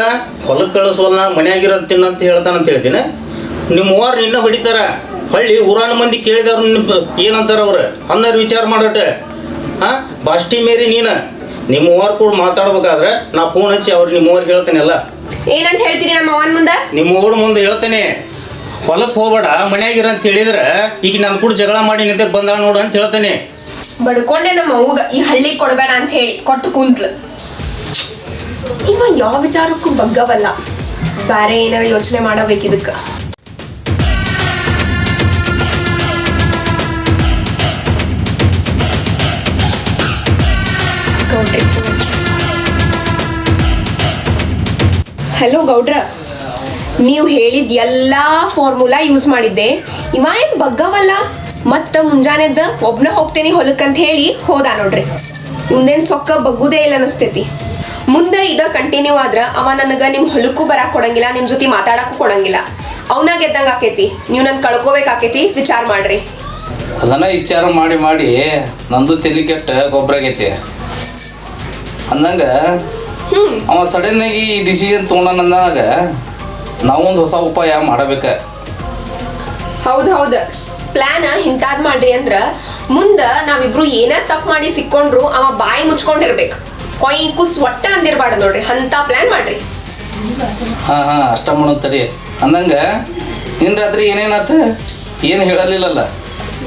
ಹೊಲಕ್ಕೆ ಕಳಿಸೋಲ್ಲ ಮನ್ಯಾಗಿರೋದು ತಿನ್ನಂತ ಹೇಳ್ತಾನಂತ ಹೇಳ್ತೀನಿ. ನಿಮ್ಮ ಅವ್ರು ನಿನ್ನ ಹೊಡಿತಾರ. ಹಳ್ಳಿ ಊರಾನ ಮಂದಿ ಕೇಳಿದವ್ರು ಏನಂತಾರ ಅವ್ರು ಅನ್ನೋರು ವಿಚಾರ ಮಾಡಟ್ಟೆ. ಬಾಷ್ಟಿ ಮೇರಿ ನೀನು ನಿಮ್ಮ ಅವ್ರ ಕೂಡ ಮಾತಾಡ್ಬೇಕಾದ್ರೆ ನಾ ಫೋನ್ ಹಚ್ಚಿ ಅವ್ರು ನಿಮ್ಮ ಅವ್ರಿಗೆ ಹೇಳ್ತೇನೆ ಎಲ್ಲ. ಏನಂತ ಹೇಳ್ತೀರಿ ನಮ್ಮ ಅವನ ಮುಂದೆ? ನಿಮ್ಮ ಓಡ್ ಮುಂದೆ ಹೇಳ್ತೇನೆ, ಹೊಲಕ್ಕೆ ಹೋಗ್ಬೇಡ ಮನ್ಯಾಗಿರ ಅಂತ ಹೇಳಿದ್ರೆ ಈಗ ನನ್ನ ಕೂಡ ಜಗಳ ಮಾಡಿ ನಿಂತ ಬಂದ ನೋಡು ಅಂತ ಹೇಳ್ತೇನೆ. ಬಡ್ಕೊಂಡೆ ನಮ್ಮ ಅವ್ಗ ಈ ಹಳ್ಳಿ ಕೊಡಬೇಡ ಅಂತ ಹೇಳಿ ಕೊಟ್ಟು ಕುಂತ್ಲು. ಇವ ಯಾವ ವಿಚಾರಕ್ಕೂ ಬಗ್ಗವಲ್ಲ, ಬೇರೆ ಏನಾರ ಯೋಚನೆ ಮಾಡಬೇಕು ಇದಕ್ಕೆ. ಹಲೋ ಗೌಡ್ರ, ನೀವು ಹೇಳಿದ ಎಲ್ಲ ಫಾರ್ಮುಲಾ ಯೂಸ್ ಮಾಡಿದ್ದೆ. ಇವ ಏನು ಬಗ್ಗವಲ್ಲ, ಮತ್ತು ಮುಂಜಾನೆದ್ದು ಒಬ್ಬನೇ ಹೋಗ್ತೇನೆ ಹೊಲಕ್ಕಂತ ಹೇಳಿ ಹೋದ ನೋಡ್ರಿ. ಇವಂದೇನು ಸೊಕ್ಕ ಬಗ್ಗುದೇ ಇಲ್ಲ ಅನಿಸ್ತೈತಿ. ಮುಂದೆ ಇದ ಕಂಟಿನ್ಯೂ ಆದ್ರೆ ಅವ ನನಗೆ ನಿಮ್ಮ ಹೊಲಕ್ಕೂ ಬರಕ್ಕೆ ಕೊಡಂಗಿಲ್ಲ, ನಿಮ್ಮ ಜೊತೆ ಮಾತಾಡಕ್ಕೂ ಕೊಡಂಗಿಲ್ಲ. ಅವನಾಗ ಎದ್ದಂಗೆ ಆಕೈತಿ. ನೀವು ನನ್ನ ಕಳ್ಕೋಬೇಕಾಕೈತಿ, ವಿಚಾರ ಮಾಡ್ರಿ. ಅದನ್ನ ವಿಚಾರ ಮಾಡಿ ಮಾಡಿ ನಂದು ತಲೆ ಕೆಟ್ಟ ಗೊಬ್ಬರ ಆಗೈತಿ ಅಂದಂಗ ಅವ ಸಡನ್ ಆಗಿ ಈ ಡಿಸಿಷನ್ ತೊಗೊಂಡಂದಾಗ ನಾವೊಂದು ಹೊಸ ಉಪಾಯ ಮಾಡಬೇಕ. ಹೌದು ಪ್ಲಾನ್ ಇಂಥದ್ದು ಮಾಡ್ರಿ ಅಂದ್ರ ಮುಂದೆ ನಾವಿಬ್ರು ಏನ ತಪ್ಪು ಮಾಡಿ ಸಿಕ್ಕೊಂಡ್ರು ಅವ ಬಾಯಿ ಮುಚ್ಕೊಂಡಿರ್ಬೇಕು. ಕೊಯ್ ಕುಸ್ ಒಟ್ಟ ಅಂದಿರ್ಬಾರ್ದು ನೋಡ್ರಿ, ಅಂತ ಪ್ಲಾನ್ ಮಾಡ್ರಿ. ಹಾ ಅಷ್ಟ ಮಾಡೋಂತರಿ ಅಂದಂಗ ನಿನ್ನ ರಾತ್ರಿ ಏನೇನಾತ ಏನು ಹೇಳಲಿಲ್ಲಲ್ಲ?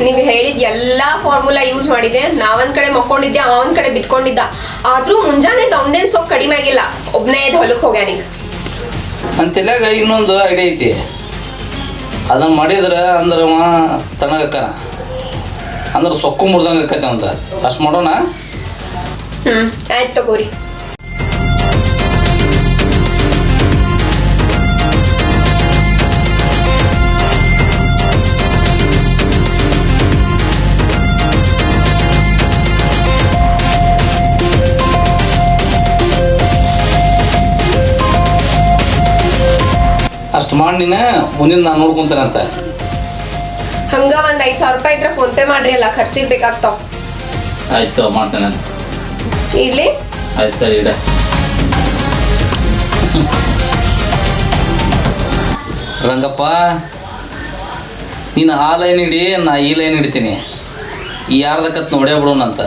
ನೀವು ಹೇಳಿದ ಎಲ್ಲಾ ಫಾರ್ಮುಲಾ ಯೂಸ್ ಮಾಡಿದೆ. ನಾವೊಂದ್ ಕಡೆ ಮಕ್ಕೊಂಡಿದ್ದೆ, ಅವನ್ ಕಡೆ ಬಿತ್ಕೊಂಡಿದ್ದ. ಆದ್ರೂ ಮುಂಜಾನೆ ಅವನದೇನು ಸ್ವಲ್ಪ ಕಡಿಮೆ ಆಗಿಲ್ಲ, ಒಬ್ನೇ ಎದ್ದು ಹೊಲಕ್ಕೆ ಹೋಗ್ಯಾನೀಗ. ನನ್ನ ತಲೆಯಾಗ ಇನ್ನೊಂದು ಐಡಿಯಾ ಐತಿ. ಅದನ್ನ ಮಾಡಿದ್ರೆ ಅಂದ್ರೆ ಅವ ತಣ್ಣಗಕ್ಕನ ಅಂದ್ರೆ ಸೊಕ್ಕು ಮುರ್ದಂಗೆ ಆಕೈತೆ ಅಂತ. ಅಷ್ಟು ಮಾಡೋಣ. ಆಯ್ತು ತಗೋರಿ. ಅಷ್ಟು ಮಾಡಿ ನೀನು ಮುಂದಿನ ನಾನು ನೋಡ್ಕೊಂತೇನಂತ. ಹಂಗ ಒಂದ್ 5,000 ರೂಪಾಯಿ ಇದ್ರೆ ಫೋನ್ ಪೇ ಮಾಡ್ರಿ, ಅಲ್ಲ ಖರ್ಚಿಗೆ ಬೇಕಾಗ್ತಾವ. ಆಯ್ತು ಮಾಡ್ತೇನೆ. ಇಡ್ಲಿ? ಆಯ್ತು ಸರಿ ಇಡ. ರಂಗಪ್ಪ, ನೀನು ಆ ಲೈನ್ ಹಿಡಿ, ನಾ ಈ ಲೈನ್ ಹಿಡಿತೀನಿ. ಯಾರ್ದಕ್ಕತ್ ನೋಡೇ ಬಿಡೋಣಂತ.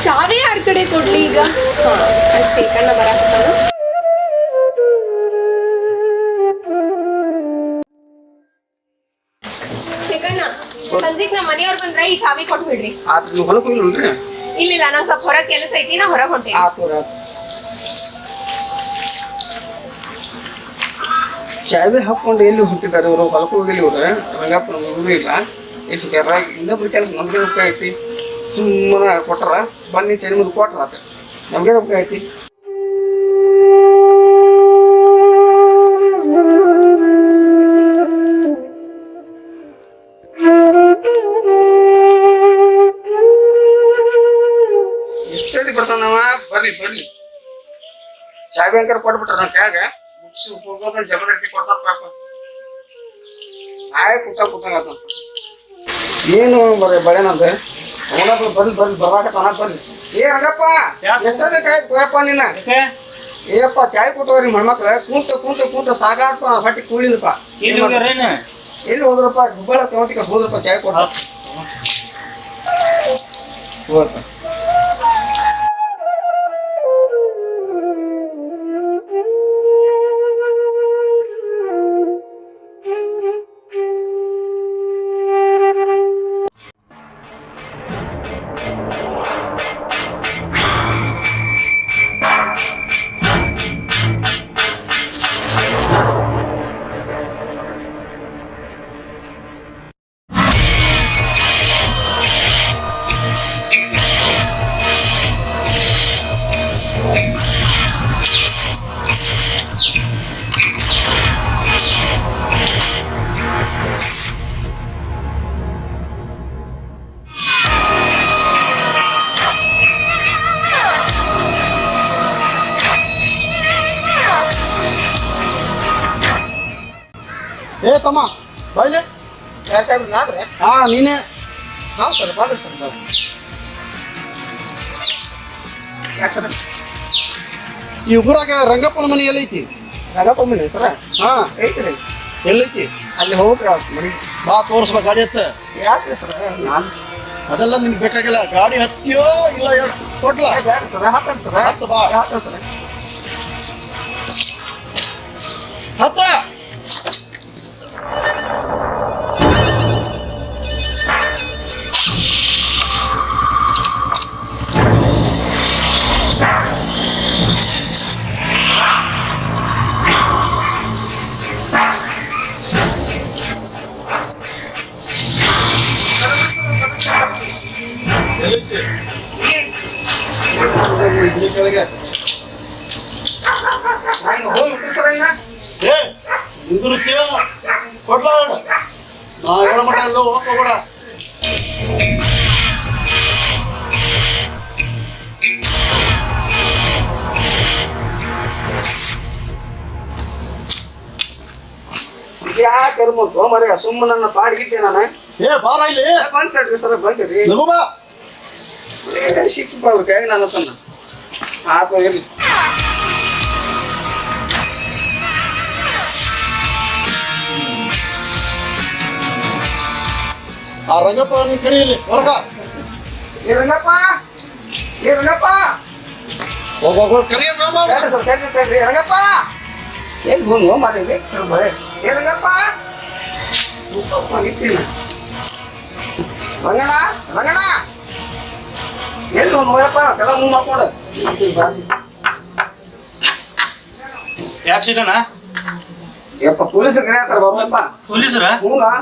ಚಾವಿ ಯಾರ ಕಡೆ ಕೊಡ್ಲಿ ಈಗ? ಶ್ರೀಕಣ್ಣ ಬರಾಕತ್ತಾನ. ಶ್ರೀಕಣ್ಣ, ಸಂಜೆಗ್ ನಮ್ಮ ಮನೆಯವ್ರು ಬಂದ್ರೆ ಈ ಚಾವಿ ಕೊಟ್ಬಿಡ್ರಿ. ನೀವು ಹೊಲಕ್ಕೆ ಹೋಗಿಲ್ರಿ? ಇಲ್ಲ ನಂಗೆ ಸ್ವಲ್ಪ ಹೊರಗೆ ಕೆಲಸ ಐತಿ, ನಾ ಹೊರಗೆ ಹೊಂಟೇನಿ. ಚಾವಿ ಹಾಕೊಂಡು ಎಲ್ಲಿ ಹೊಂಟಿದ್ದಾರೆ ಇವರು? ಹೊಲಕ್ಕೆ ಹೋಗಿಲ್ಲ ಇವ್ರು. ರಂಗಪ್ಪ ನಮಗೂ ಇಲ್ಲ, ಎಷ್ಟು ಇನ್ನೊಬ್ರು ಕೆಲಸ ನಮಗೆ ರೊಕ್ಕ ಐತಿ. ಸುಮ್ಮನೆ ಕೊಟ್ಟಾರ, ಬನ್ನಿ ಚೈನ್ ಮುಂದೆ ಕೊಟ್ರ ನಮಗೆ ರೊಕ್ಕ ಐತಿ. ಬರ್ತಾನವ. ಬರ್ರಿ ಬರ್ರಿ ಚಾವಿ ಅಂಕರ್ ಕೊಟ್ಬಿಟ್ರ ನನ್ ಕೈಯಾಗ ಮುಗಿಸಿ ಹೋಗೋದ್ರ ಜಬರ್ದಸ್ತಿ ಕೊಡ್ತಾನ ಪಾಪ. ಆಯ್ ಕೂತಾಗ ಏನು ಬರ್ರಿ ಬಳೆನಂದ ಅವನ ಬರ್ರಿ ಬರ್ರಿ ಬರಾಕತ್ತಾನ ಬರ್ರಿ. ಏ ರಂಗಪ್ಪ ಎಷ್ಟೇ ಕಾಯಿ ಕೊಯಪ್ಪ ನಿನ್ನ ಏಪ್ಪ ಚಾಯ್ ಕೊಟ್ಟವ್ರಿ ಮಣ್ಮಕ್ಳ ಕೂತ ಸಾಕಾದ್ಪ ಹೊಟ್ಟಿ ಕೂಳಿಲ್ಲಪ್ಪ. ಎಲ್ಲಿ ಹೋದ್ರಪ್ಪ ಗುಬ್ಬಳ ಕವತಿಕ ಹೋದ್ರಪ್ಪ ಚಾಯ್ ಕೊಟ್ಟ ಹೋಗ್ರಪ್ಪ. ಏ ತಮ್ಮ ಬಾಯ್ಲೆ ಯಾರು ಸಾಹೇಬ್ರ ನಾಡ್ರಿ? ಹಾಂ ನೀನೇ. ಹಾಂ ಸರ್ ಬಾಡ್ರಿ ಸರ್ ಯಾಕೆ ಸರ್ ಈ ಊರಾಗ ರಂಗಪ್ಪನ ಮನೆ ಎಲ್ಲೈತಿ? ರಂಗಪ್ಪನ ಮನೆ ಸರ? ಹಾಂ ಐತ್ರಿ. ಎಲ್ಲೈತಿ? ಅಲ್ಲಿ ಹೋಗ್ರಿ ಮನೆ ಬಾ ತೋರಿಸ್ಬಾ ಗಾಡಿ ಹತ್ತ. ಯಾಕೆ ಸರ್ ನಾನು ಅದೆಲ್ಲ ನಿಮ್ಗೆ ಬೇಕಾಗಿಲ್ಲ. ಗಾಡಿ ಹತ್ತಿಯೋ ಇಲ್ಲ ಕೊಡ್ಲ ಬೇಡ ಸರ. ಹತ್ತ ಸರ ಹತ್ತು ಬಾ ಹತ್ತ ಸರ ಹತ್ತ. ಕೊಡ್ಲ ನಾ ಹೇಳ ಮಟ್ಟ ಎಲ್ಲ ಹೋಗ್ಬೇಡ. ಯಾಕೆ ಮರ ಸುಮ್ಮನೆ ನನ್ನ ಪಾಡಿಗಿದ್ದೆ ನಾನು. ಏ ಬಾರ ಇಲ್ಲಿ ಬಂದ್ರಿ ಸರ ಬಂದಿರಿ ಶಿಕ್ಷಕ ಅವ್ರ ಕೈ ನಾನು ತನ್ನ ಆತ ಇರ್ಲಿ. ಆ ರಂಗಪ್ಪ ನೀನು ಕರೀಲಿ ಹೊರಗ. ಏ ರಂಗಪ್ಪ ಏ ರಂಗಪ್ಪ ಹೋಗ ಕರಿಯ ಸರ್ ಕರಿ ರಂಗಪ್ಪ. ಎಲ್ಲಿ ಹೋಗಿ ಮಾಡಿದ್ರಿ ಏ ರಂಗಪ್ಪ ರಂಗಣ ರಂಗಣ ಎಲ್ಲಿ ಹೋಯಪ್ಪ ಕೆಲ ಮುಂದೆ ಹಾಕೋಣ. ಯಾಕೆ ಸಿಗೋಣ? ಯಪ್ಪ ಪೊಲೀಸರು ಕರೆ ಹಾಕ್ತಾರ ಬಾಬಪ್ಪ. ಪೊಲೀಸರ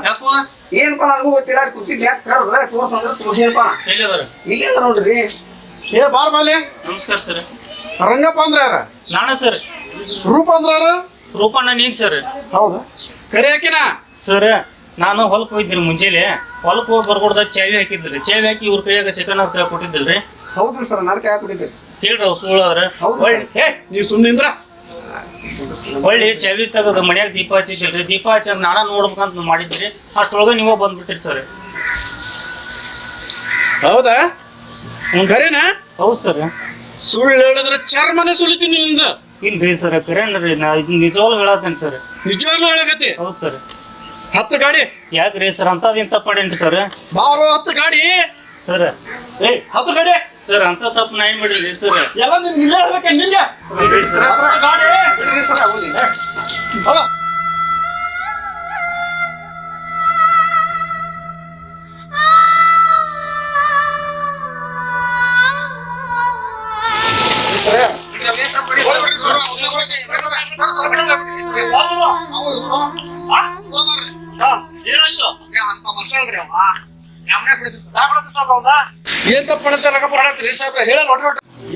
ಯಾಕೋ ಏನಪ್ಪ ನನಗೂ ಗೊತ್ತಿಲ್ಲ. ಕೂತಿದ್ ಯಾಕೆ ಕರೆದ್ರೆ ತೋರ್ಸಂದ್ರೆ ತೋರ್ಸೇನಪ್ಪ. ಇಲ್ಲೇ ಅದ ನೋಡ್ರಿ. ಏ ಬಾರ್ ಬಾಲೆ. ನಮಸ್ಕಾರ ಸರ್. ರಂಗಪ್ಪ ಅಂದ್ರೆ ಯಾರ? ನಾನ ಸರ್. ರೂಪ ಅಂದ್ರೆ ಯಾರು? ರೂಪಣ್ಣ ನೀನ್ ಸರ್. ಹೌದಾ ಕರಿ ಹಾಕಿನ ಸರ್ ನಾನು ಹೊಲಕ್ಕೆ ಹೋಗಿದ್ದೀನಿ ಮುಂಜಾನೆ. ಹೊಲಕ್ಕೆ ಹೋಗಿ ಬರ್ಕೊಡ್ದ ಚಾವಿ ಹಾಕಿದ್ರಿ. ಚಾವಿ ಹಾಕಿ ಇವ್ರ ಕೈಯಾಗ ಚಿಕನ್ ಕೈ ಕೊಟ್ಟಿದ್ದಿಲ್ರಿ. ಹೌದ್ರಿ ಸರ್ ನಾನು ಕೈ ಹಾಕಿದ್ದೆ ಕೇಳ್ರಿ ಅವ್ರು ಸುಳ್ಳಾದ್ರೆ. ನೀವು ಸುಮ್ಮನಿಂದ್ರ ಹೊಳ್ಳಿ ಚಾವಿ ತೆಗದ ಮನ್ಯಾಗ ದೀಪ ಹಚ್ಚಿದ್ದಿಲ್ರಿ. ದೀಪ ಹಚ್ಚದ್ ನಾನ ನೋಡ್ಬೇಕಂತ ಮಾಡಿದ್ರಿ. ಅಷ್ಟೊಳಗ ನೀವ ಬಂದ್ಬಿಟ್ಟಿರಿ ಸರ್. ಹೌದಾ ಕರೇನಾ? ಹೌದು ಸರ್. ಸುಳ್ಳು ಹೇಳಿದ್ರೆ ಚರ್ಮನೆ ಸುಳಿತೀನಿ ನಿಂದ. ಇಲ್ರಿ ಸರ್ ಕರೇನ್ರಿ ನಾ ಇದು ನಿಜವಾಗ್ಲೂ ಹೇಳತ್ತೇನೆ ಸರ್. ನಿಜವಾಗ್ಲೂ ಹೇಳಕತ್ತಿ? ಹೌದು ಸರ್. ಹತ್ತು ಗಾಡಿ ಯಾಕ್ರಿ ಸರ್ ಅಂತದೇನ್ ತಪ್ಪ ಮಾಡೇನ್ರಿ ಸರ್? ಬಾರೋ ಹತ್ತು ಗಾಡಿ ಸರ್. ಏ ಹತ್ತು ಗಾಡಿ ಸರ್ ಅಂತ ತಪ್ಪು ನಾ ಏನ್ ಮಾಡಿದ್ರಿ ಸರ್? ಎಲ್ಲ ನಿನ್ಗೆ ಇಲ್ಲೇ ಹೇಳ್ಬೇಕೆ ನಿನ್ಗೆ ಗಾಡಿ ಬಿಡಿಸಿ ಸರ್. ಹೋಗಿ ಹೋಗ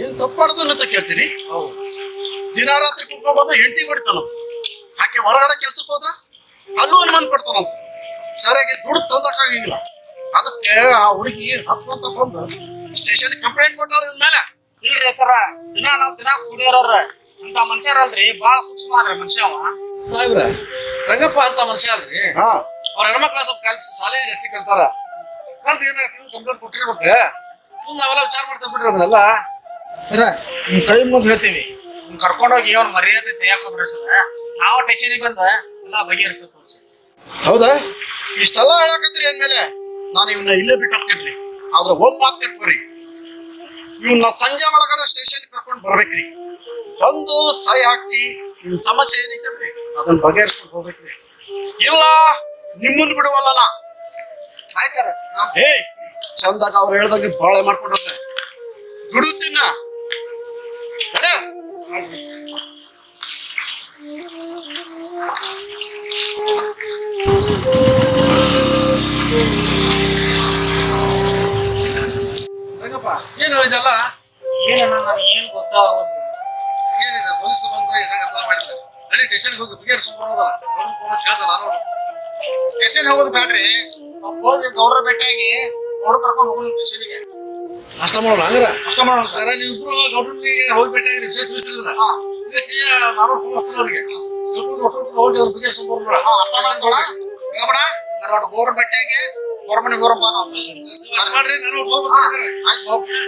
ಏನ್ ತಪ್ಪಾಡ್ದಂತ ಕೇಳ್ತೀರಿ? ದಿನ ರಾತ್ರಿ ಕುತ್ಕೊಂಡ್ಬಂದು ಹೆಂಡತಿ ಹೊಡಿತಾನ. ಆಕೆ ಹೊರಗಡೆ ಕೆಲ್ಸಕ್ಕೆ ಹೋದ್ರ ಅಲ್ಲೂ ಅನುಮಾನ ಪಡ್ತಾನಂತ. ಸರಿಯಾಗಿ ದುಡ್ಡು ತಂದಕ್ಕಾಗಿಲ್ಲ. ಅದಕ್ಕೆ ಆ ಹುಡುಗಿ ಹತ್ಕೊಂತ ಬಂದು ಸ್ಟೇಷನ್ ಕಂಪ್ಲೇಂಟ್ ಕೊಟ್ಟಾಳ. ಇನ್ ಮೇಲೆ ಇಲ್ರಿ ಸರ ದಿನ ಕುಡಿಯೋರವ್ರ ಅಂತ ಮನುಷ್ಯರಲ್ರಿ ಬಾಳ ಸೂಕ್ಷ್ಮ ಅಲ್ರಿ ಮನುಷ್ಯ ಅವ. ಸಾಹೇಬ್ರ ರಂಗಪ್ಪ ಅಂತ ಮನುಷ್ಯ ಅಲ್ರಿ ಅವ್ರ ಹೆಣ್ಮಕ್ಳ ಸ್ವಲ್ಪ ಕಲ್ಸಿ ಶಾಲೆಗೆ ಜಾಸ್ತಿ ಕಲ್ತಾರ ಕಲ್ತು ಏನಾಗ್ತದೆ ಕಂಪ್ಲೇಂಟ್ ಕೊಟ್ಟಿರ್ಬೇಕು ಮುಂದೆ ನಾವೆಲ್ಲ ವಿಚಾರ ಮಾಡ್ತಾ ಬಿಡ್ರಿ ಅದನ್ನೆಲ್ಲ. ಸರ ನಿಮ್ ಕೈ ಮುಂದೆ ಹೇಳ್ತೀವಿ ನಿಮ್ ಕರ್ಕೊಂಡೋಗಿ ಅವ್ನ ಮರ್ಯಾದೆ ತೆಗಿಯಾಕೊಬ್ರಿ ಸರ. ನಾವು ಸ್ಟೇಷನಿಗೆ ಬಂದ ಎಲ್ಲ ಬಗೆಹರಿಸ್ತೀವಿ ಸರ್. ಹೌದಾ ಇಷ್ಟೆಲ್ಲ ಹೇಳಕತ್ರಿ ಅಂದ್ಮೇಲೆ ನಾನು ಇವನ್ನ ಇಲ್ಲೇ ಬಿಟ್ಟು ಹೋಗ್ತೀನಿ. ಆದ್ರೆ ಒಂದ್ ಮಾತು ತಿಳ್ಕೊರಿ, ಇವನ್ನ ಸಂಜೆ ಒಳಗಡೆ ಸ್ಟೇಷನ್ ಕರ್ಕೊಂಡು ಬರ್ಬೇಕ್ರಿ. ಬಂದು ಸಹಿ ಹಾಕ್ಸಿ ನಿಮ್ ಸಮಸ್ಯೆ ಏನೈತಲ್ರಿ ಅದನ್ನ ಬಗೆಹರಿಸ್ಕೊಂಡು ಹೋಗ್ಬೇಕ್ರಿ. ಇಲ್ಲ ನಿಮ್ಮನ್ನ ಬಿಡುವಲ್ಲ. ಆಯ್ತು ಸರ್. ಏ ಚಂದಾಗ ಅವ್ರು ಹೇಳ್ದಂಗೆ ಬಾಳೆ ಮಾಡ್ಕೊಂಡು ದುಡುತ್ತಿನ ರಂಗಪ್ಪ ಏನು ಇದೆಲ್ಲ ಏನು ಗೊತ್ತಾಗೋದು ಏನಿದೆ ಪೊಲೀಸ್ ಬಂದ್ರೆ ಇದಾಗೆಲ್ಲ ಮಾಡಿದ್ರೆ ನಡಿ ಸ್ಟೇಷನ್ಗೆ ಹೋಗಿ ಬಗೆಹರಿಸ್ಕೊಂಡ್ ಹೇಳ್ತಾರ ನಾನು ಸ್ಟೇಷನ್ ಹೋಗೋದು ಬೇಡ್ರಿ. ಹೋಗಿ ಗೌಡ್ರ ಭೇಟಿಯಾಗಿ ಗೌಡ್ರ ಕರ್ಕೊಂಡು ಹೋಗೋಣ ಸ್ಟೇಷನ್ಗೆ. ಅಷ್ಟ ಮಾಡೋಣ ಹಂಗಾರ ಅಷ್ಟ ಮಾಡೋಣ. ನೀವು ಇಬ್ರು ಗೌಡ್ರಿಗೆ ಹೋಗಿ ಭೇಟಿಯಾಗಿ ವಿಷಯ ತಿಳಿಸಿದ್ರ ತಿಳಿಸಿ ನಾನು ಹೋಗಿಸ್ತೀನಿ ಅವ್ರಿಗೆ ಹೋಗಿ ಅವ್ರ ಬಗೆಹರಿಸ್ಕೊಂಡ್ ಗೌಡ್ರ ಭೇಟಿಯಾಗಿ ಗೌಡ್ರ ಮನೆಗೆ ಹೋರಪ್ಪ ನಾವು. ಮಾಡ್ರಿ ನಾನು ಹೋಗ್ಬೇಕು. ಆಯ್ತು ಹೋಗಿ.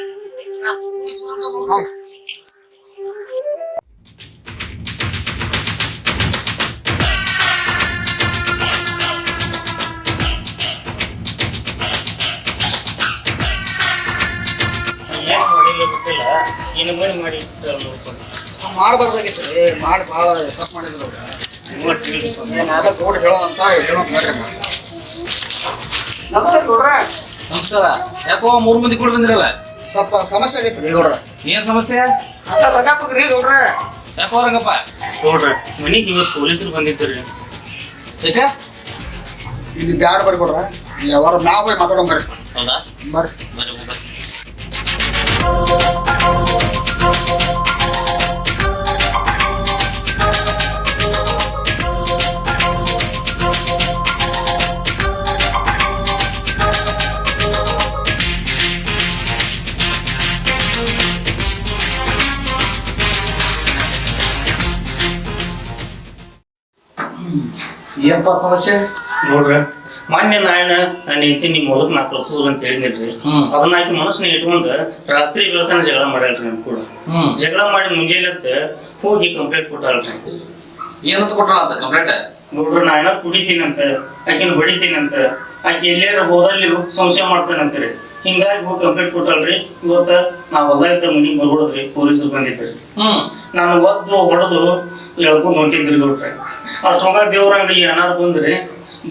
ಏನು ಮಾಡಿಲ್ಲ ಗೊತ್ತಿಲ್ಲ ಏನು ಮಾಡಿ ಮಾಡ್ಬಾರ್ದಾಗಿತ್ತು ರೀ. ಮಾಡಿ ಭಾಳ ತಪ್ಪು ಮಾಡಿದ್ರು ಅವ್ರು. ನಾವೆಲ್ಲ ಗೌಡ್ರು ಹೇಳೋದಂತ ಹೇಳೋದು ಬೇಡ್ರಿ. ನಮಸ್ಕಾರ ಗೌಡ್ರ. ನಮಸ್ಕಾರ. ಯಾಕೋ 3 ಮಂದಿ ಕೂಡ ಬಂದಿರಲ್ಲ? ಸ್ವಲ್ಪ ಸಮಸ್ಯೆ ಆಗೈತೆ ರೀ ಗೌಡ್ರ. ಏನ್ ಸಮಸ್ಯೆ? ಅಂತ ರಂಗಪ್ಪಗ್ರಿ ಗೌಡ್ರ. ಯಾಕೋ ರಂಗಪ್ಪ? ನೋಡ್ರಿ ಮನೆಗೆ ಇವತ್ತು ಪೊಲೀಸರು ಬಂದಿದ್ದರು. ಯಾಕ? ಇಲ್ಲಿ ಬ್ಯಾಡ ಬರ್ರಿ ಗೌಡ್ರ. ಇಲ್ಲಿ ಅವರ ಮ್ಯಾಗ ಹೋಗಿ ಮಾತಾಡೋಣ ಬರ್ರಿ. ಹೌದಾ? ಬರ್ರಿ. ಬರ್ರಿ ಹೋಗ್ರಿ. ಏನಪ್ಪ ಸಮಸ್ಯೆ? ನೋಡ್ರಿ ಮೊನ್ನೆ ನಾನು ನನ್ನ ಹೆಂಡತಿ ನಿಮ್ಮ ಹೊಲಕ್ಕೆ ನಾ ಕಳ್ಸೋದು ಅಂತ ಹೇಳಿದ್ರಿ. ಅದನ್ನ ಆಕಿ ಮನಸ್ಸನ್ನ ಇಟ್ಕೊಂಡು ರಾತ್ರಿ ಬೆಳತನ ಜಗಳ ಮಾಡ್ಯಾಳ್ರಿ ನನ್ ಕೂಡ. ಜಗಳ ಮಾಡಿ ಮುಂಜಾನೆ ಹೋಗಿ ಕಂಪ್ಲೇಂಟ್ ಕೊಟ್ಟಾಳ್ರಿ. ಏನಂತ ಕೊಟ್ಟಾಳ ಅಂತ ಕಂಪ್ಲೇಂಟ್? ನೋಡ್ರಿ ನಾ ಏನೋ ಕುಡಿತೀನಂತ, ಆಕಿನ ಹೊಡಿತೀನಂತ, ಆಕಿ ಎಲ್ಲಾರ ಹೋದಲ್ಲಿ ಸಂಶಯ ಮಾಡ್ತಾನಂತ್ರಿ. ಹಿಂಗಾಗಿ ಹೋಗಿ ಕಂಪ್ಲೇಂಟ್ ಕೊಟ್ಟಾಳ್ರಿ. ಇವತ್ತ ನಾವು ಹೊಲ ಇದ್ದ ಮನಿಗೆ ಬರ್ಬಿಡೋದ್ರಿ ಪೊಲೀಸರು ಬಂದಿದ್ರಿ. ನಾನು ಒದ್ದು ಹೊಡೆದು ಎಳ್ಕೊಂಡು ಹೊಂಟಿದ್ರಿ ಗೌಡ್ರಿ. ಅಷ್ಟೊಂಗ ದೇವ್ರ ಅಂಗಡಿ ಏನಾರು ಬಂದ್ರಿ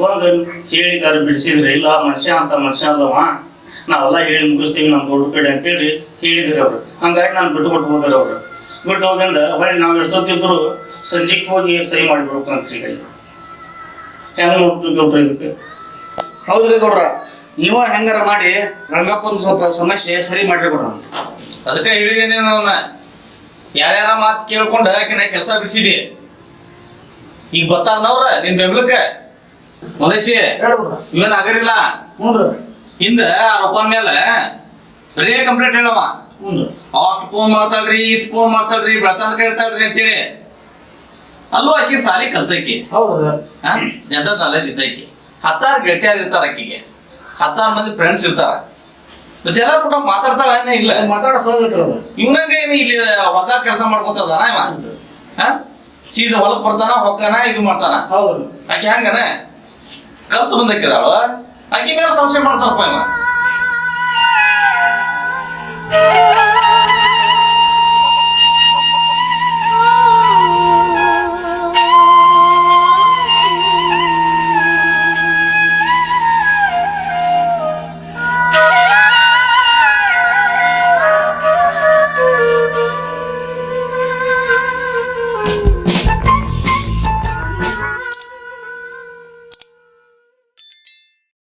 ಬಂದು ಹೇಳಿದಾರೆ ಬಿಡಿಸಿದ್ರಿ. ಇಲ್ಲ ಮನುಷ್ಯ ಅಂತ ಮನುಷ್ಯ ಅಲ್ಲವ, ನಾವೆಲ್ಲ ಹೇಳಿ ಮುಗಿಸ್ತೀವಿ ನಮ್ಮ ದೊಡ್ಡ ಕಡೆ ಅಂತೇಳಿ ಹೇಳಿದ್ರಿ ಅವ್ರು. ಹಂಗಾಗಿ ನಾನು ಬಿಟ್ಟು ಕೊಟ್ಟು ಹೋದ್ರಿ ಅವ್ರು. ಬಿಟ್ಟು ಹೋಗಿಂದ ಹೊಳ್ಳಿ ನಾವು ಎಷ್ಟೊತ್ತಿದ್ರು ಸಂಜೆಗೆ ಹೋಗಿ ಸಹಿ ಮಾಡಿಬಿಡ್ಬೇಕಂತ್ರಿ. ಈಗ ಹೆಂಗ್ ನೋಡ್ತೀವಿ ಗೌಡ್ರ ಇದಕ್ಕೆ? ಹೌದ್ರಿ ಗೌಡ್ರ. ನೀವ ಹೆಂಗಾರ ಮಾಡಿ ರಂಗಪ್ಪನ ಸ್ವಲ್ಪ ಸಮಸ್ಯೆ ಸರಿ ಮಾಡ್ರಿ ಗೌಡ್ರ. ಅದಕ್ಕೆ ಹೇಳಿದೇನೆ ನನ್ನ ಯಾರ್ಯಾರ ಮಾತು ಕೇಳ್ಕೊಂಡು ಆಕಿನ ಕೆಲಸ ಬಿಡಿಸಿದಿ. ಈಗ ಬರ್ತಾರನವ್ರ ನಿನ್ ಬೆಂಬಲಕ್ಕೆ ಮಲೇಶಿ ಇವೇನ್ ಆಗರಿಲ್ಲ. ಹಿಂದ ಆ ರೂಪಾನ್ ಮೇಲೆ ಬರೇ ಕಂಪ್ಲೇಂಟ್ ಹೇಳವ. ಅಷ್ಟು ಫೋನ್ ಮಾಡ್ತಾಳ್ರಿ, ಇಷ್ಟು ಫೋನ್ ಮಾಡ್ತಾಳ್ರಿ, ಬೆಳತನಕ ಹೇಳ್ತಾಳ್ರಿ ಅಂತೇಳಿ. ಅಲ್ಲೂ ಆಕಿ ಸಾಲಿ ಕಲ್ತೈಕಿ, ಜನರಲ್ ನಾಲೆಜ್ ಇದ್ದೈಕಿ. 10 ಗೆಳತಿಯಾರು ಇರ್ತಾರ ಆಕಿಗೆ, 10 ಮಂದಿ ಫ್ರೆಂಡ್ಸ್ ಇರ್ತಾರ. ಮತ್ತೆ ಎಲ್ಲಾರು ಕೂಡ ಮಾತಾಡ್ತಾಳ ಇಲ್ಲ ಮಾತಾಡೋ ಇವನಂಗ ಏನು ಇಲ್ಲಿ ಹೊಲ್ದಾಗ ಕೆಲಸ ಮಾಡ್ಕೊತದಾನ ಇವ. ಸೀದಾ ಹೊಲಕ್ ಬರ್ತಾನ ಹೊಕ್ಕಾನ ಇದು ಮಾಡ್ತಾನ. ಆಕಿ ಹಂಗನ ಕಲ್ತು ಬಂದಕ್ಕಿದಾಳು. ಆಕಿ ಮೇಲೆ ಸಂಶಯ ಮಾಡ್ತಾರಪ್ಪ ಇವ.